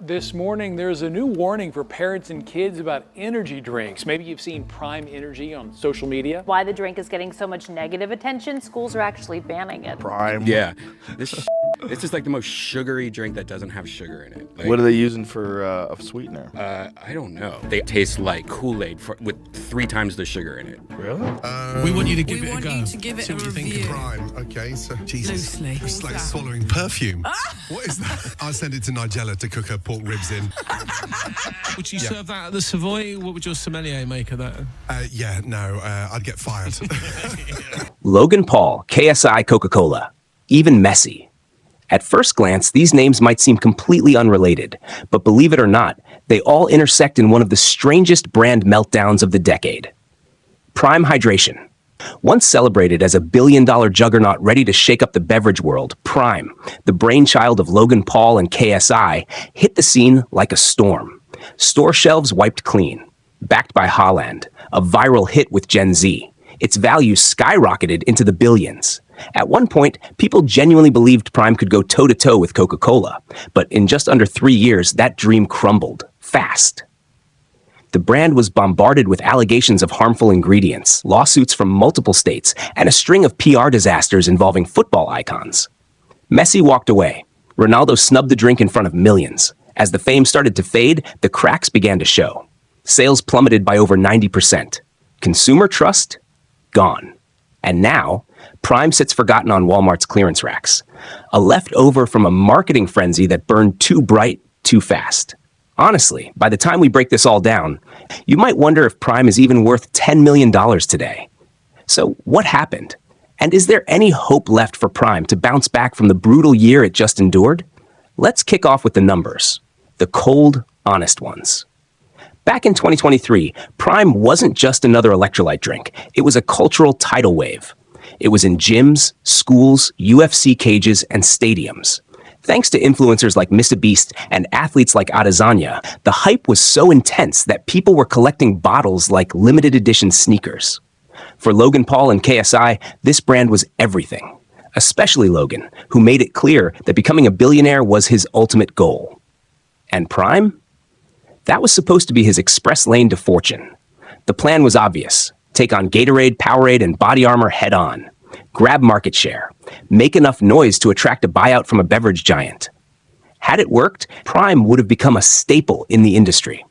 This morning, there's a new warning for parents and kids about energy drinks. Maybe you've seen Prime Energy on social media. Why the drink is getting so much negative attention, schools are actually banning it. Prime. Yeah, this is like the most sugary drink that doesn't have sugar in it. Like, What are they using for a sweetener? I don't know. They taste like Kool-Aid with 3 times the sugar in it. Really? We want you to give We it a want go. you to give it See a what you think. review. Prime. Okay, so Jesus, Loosely. it's like swallowing perfume. What is that? I'll send it to Nigella to cook her pork ribs in. Would you serve that at the Savoy? What would your sommelier make of that? Yeah, no, I'd get fired. Logan Paul, KSI Coca-Cola, even Messi. At first glance, these names might seem completely unrelated, but believe it or not, they all intersect in one of the strangest brand meltdowns of the decade. Prime Hydration. Once celebrated as a billion-dollar juggernaut ready to shake up the beverage world, Prime, the brainchild of Logan Paul and KSI, hit the scene like a storm. Store shelves wiped clean. Backed by Haaland, a viral hit with Gen Z, its value skyrocketed into the billions. At one point, people genuinely believed Prime could go toe-to-toe with Coca-Cola, but in just under 3 years, that dream crumbled, fast. The brand was bombarded with allegations of harmful ingredients, lawsuits from multiple states, and a string of PR disasters involving football icons. Messi walked away. Ronaldo snubbed the drink in front of millions. As the fame started to fade, the cracks began to show. Sales plummeted by over 90%. Consumer trust? Gone. And now, Prime sits forgotten on Walmart's clearance racks. A leftover from a marketing frenzy that burned too bright, too fast. Honestly, by the time we break this all down, you might wonder if Prime is even worth $10 million today. So what happened? And is there any hope left for Prime to bounce back from the brutal year it just endured? Let's kick off with the numbers, the cold, honest ones. Back in 2023, Prime wasn't just another electrolyte drink. It was a cultural tidal wave. It was in gyms, schools, UFC cages, and stadiums. Thanks to influencers like MrBeast and athletes like Adesanya, the hype was so intense that people were collecting bottles like limited edition sneakers. For Logan Paul and KSI, this brand was everything, especially Logan, who made it clear that becoming a billionaire was his ultimate goal. And Prime? That was supposed to be his express lane to fortune. The plan was obvious. Take on Gatorade, Powerade, and Body Armor head on. Grab market share, make enough noise to attract a buyout from a beverage giant. Had it worked, Prime would have become a staple in the industry.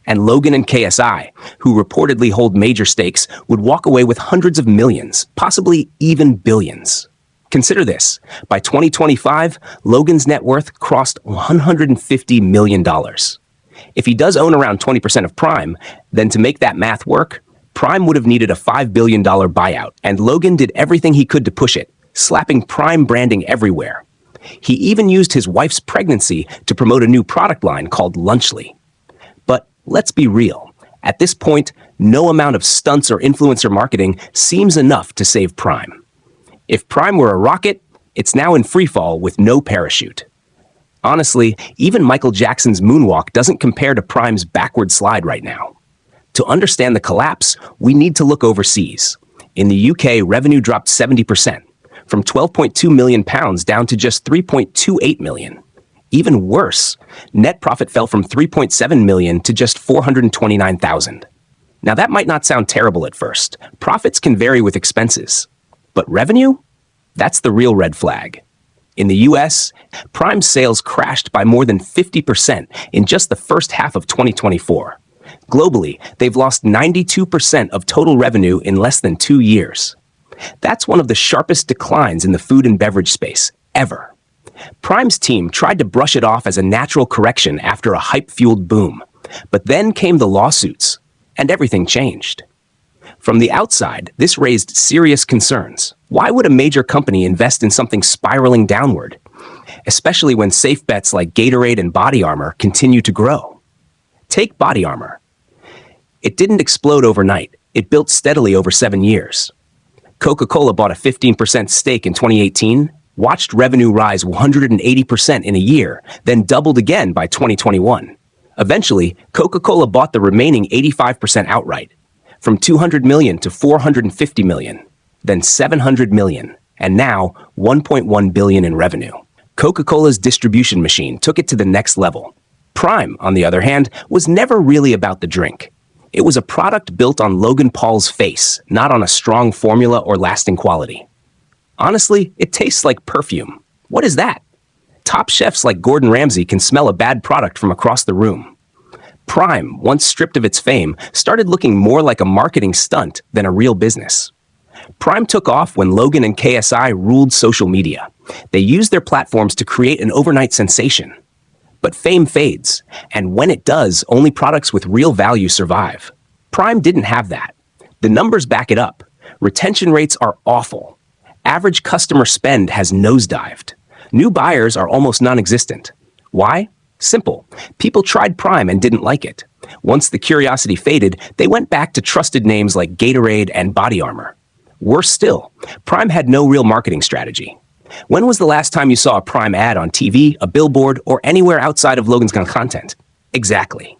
And Logan and KSI, who reportedly hold major stakes, would walk away with hundreds of millions, possibly even billions. Consider this. By 2025, Logan's net worth crossed $150 million. If he does own around 20% of Prime, then to make that math work, Prime would have needed a $5 billion buyout, and Logan did everything he could to push it, slapping Prime branding everywhere. He even used his wife's pregnancy to promote a new product line called Lunchly. But let's be real. At this point, no amount of stunts or influencer marketing seems enough to save Prime. If Prime were a rocket, it's now in freefall with no parachute. Honestly, even Michael Jackson's moonwalk doesn't compare to Prime's backward slide right now. To understand the collapse, we need to look overseas. In the UK, revenue dropped 70%, from £12.2 million down to just £3.28 million. Even worse, net profit fell from £3.7 million to just £429,000. Now that might not sound terrible at first. Profits can vary with expenses. But revenue? That's the real red flag. In the US, Prime sales crashed by more than 50% in just the first half of 2024. Globally, they've lost 92% of total revenue in less than 2 years. That's one of the sharpest declines in the food and beverage space ever. Prime's team tried to brush it off as a natural correction after a hype-fueled boom, but then came the lawsuits, and everything changed. From the outside, this raised serious concerns. Why would a major company invest in something spiraling downward, especially when safe bets like Gatorade and Body Armor continue to grow? Take Body Armor. It didn't explode overnight. It built steadily over 7 years. Coca-Cola bought a 15% stake in 2018, watched revenue rise 180% in a year, then doubled again by 2021. Eventually, Coca-Cola bought the remaining 85% outright, from $200 million to $450 million, then $700 million, and now $1.1 billion in revenue. Coca-Cola's distribution machine took it to the next level. Prime, on the other hand, was never really about the drink. It was a product built on Logan Paul's face, not on a strong formula or lasting quality. Honestly, it tastes like perfume. What is that? Top chefs like Gordon Ramsay can smell a bad product from across the room. Prime, once stripped of its fame, started looking more like a marketing stunt than a real business. Prime took off when Logan and KSI ruled social media. They used their platforms to create an overnight sensation. But fame fades, and when it does, only products with real value survive. Prime didn't have that. The numbers back it up. Retention rates are awful. Average customer spend has nosedived. New buyers are almost non-existent. Why? Simple. People tried Prime and didn't like it. Once the curiosity faded, they went back to trusted names like Gatorade and Body Armor. Worse still, Prime had no real marketing strategy. When was the last time you saw a Prime ad on TV, a billboard, or anywhere outside of Logan's content? Exactly.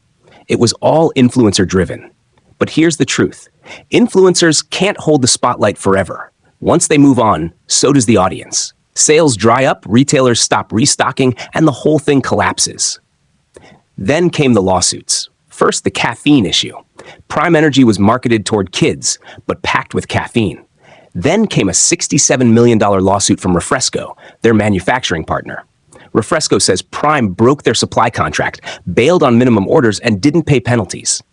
It was all influencer-driven. But here's the truth. Influencers can't hold the spotlight forever. Once they move on, so does the audience. Sales dry up, retailers stop restocking, and the whole thing collapses. Then came the lawsuits. First, the caffeine issue. Prime Energy was marketed toward kids, but packed with caffeine. Then came a $67 million lawsuit from Refresco, their manufacturing partner. Refresco says Prime broke their supply contract, bailed on minimum orders, and didn't pay penalties.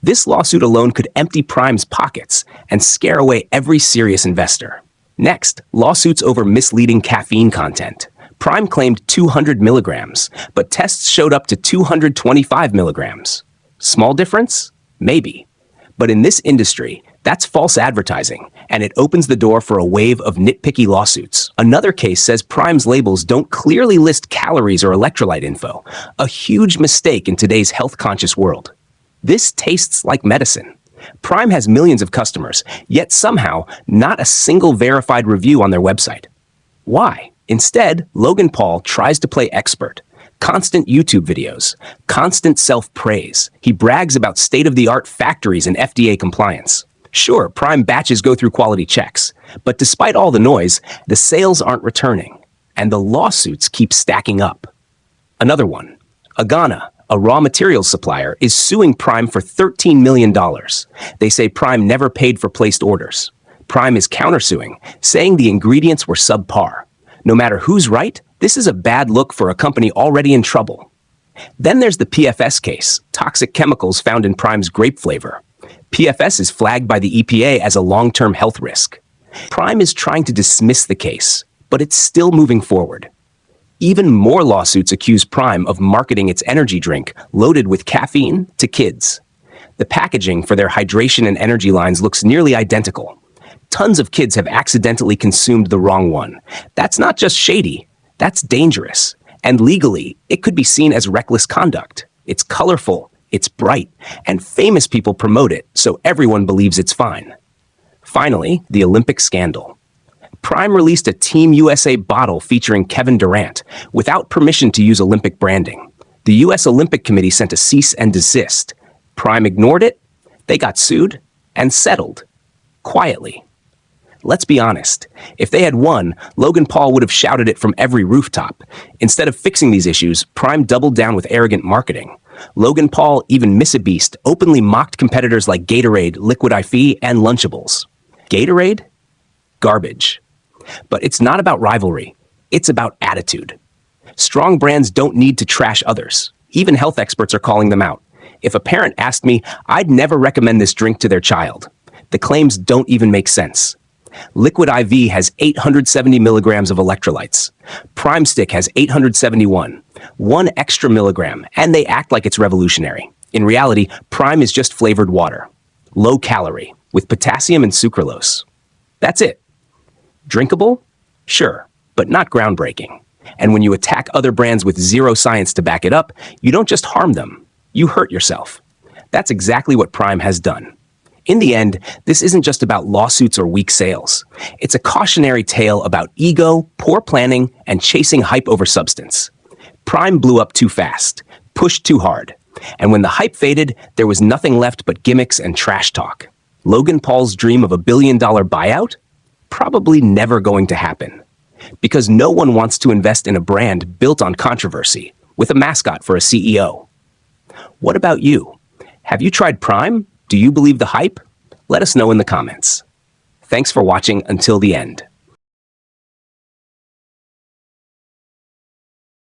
This lawsuit alone could empty Prime's pockets and scare away every serious investor. Next, lawsuits over misleading caffeine content. Prime claimed 200 milligrams, but tests showed up to 225 milligrams. Small difference? Maybe. But in this industry, that's false advertising, and it opens the door for a wave of nitpicky lawsuits. Another case says Prime's labels don't clearly list calories or electrolyte info, a huge mistake in today's health-conscious world. This tastes like medicine. Prime has millions of customers, yet somehow not a single verified review on their website. Why? Instead, Logan Paul tries to play expert. Constant YouTube videos, constant self-praise. He brags about state-of-the-art factories and FDA compliance. Sure, Prime batches go through quality checks, but despite all the noise, the sales aren't returning, and the lawsuits keep stacking up. Another one. Agana, a raw materials supplier, is suing Prime for $13 million. They say Prime never paid for placed orders. Prime is countersuing, saying the ingredients were subpar. No matter who's right, this is a bad look for a company already in trouble. Then there's the PFS case, toxic chemicals found in Prime's grape flavor. PFS is flagged by the EPA as a long-term health risk. Prime is trying to dismiss the case, but it's still moving forward. Even more lawsuits accuse Prime of marketing its energy drink loaded with caffeine to kids. The packaging for their hydration and energy lines looks nearly identical. Tons of kids have accidentally consumed the wrong one. That's not just shady, that's dangerous. And legally, it could be seen as reckless conduct. It's colorful, it's bright, and famous people promote it, so everyone believes it's fine. Finally, the Olympic scandal. Prime released a Team USA bottle featuring Kevin Durant without permission to use Olympic branding. The US Olympic Committee sent a cease and desist. Prime ignored it, they got sued, and settled. Quietly. Let's be honest. If they had won, Logan Paul would have shouted it from every rooftop. Instead of fixing these issues, Prime doubled down with arrogant marketing. Logan Paul, even Missabeast, openly mocked competitors like Gatorade, Liquid IV, and Lunchables. Gatorade? Garbage. But it's not about rivalry. It's about attitude. Strong brands don't need to trash others. Even health experts are calling them out. If a parent asked me, I'd never recommend this drink to their child. The claims don't even make sense. Liquid IV has 870 milligrams of electrolytes. Prime Stick has 871, 1 extra milligram, and they act like it's revolutionary. In reality, Prime is just flavored water. Low calorie, with potassium and sucralose. That's it. Drinkable? Sure, but not groundbreaking. And when you attack other brands with zero science to back it up, you don't just harm them, you hurt yourself. That's exactly what Prime has done. In the end, this isn't just about lawsuits or weak sales. It's a cautionary tale about ego, poor planning, and chasing hype over substance. Prime blew up too fast, pushed too hard, and when the hype faded, there was nothing left but gimmicks and trash talk. Logan Paul's dream of $1 billion buyout? Probably never going to happen. Because no one wants to invest in a brand built on controversy, with a mascot for a CEO. What about you? Have you tried Prime? Do you believe the hype? Let us know in the comments. Thanks for watching until the end.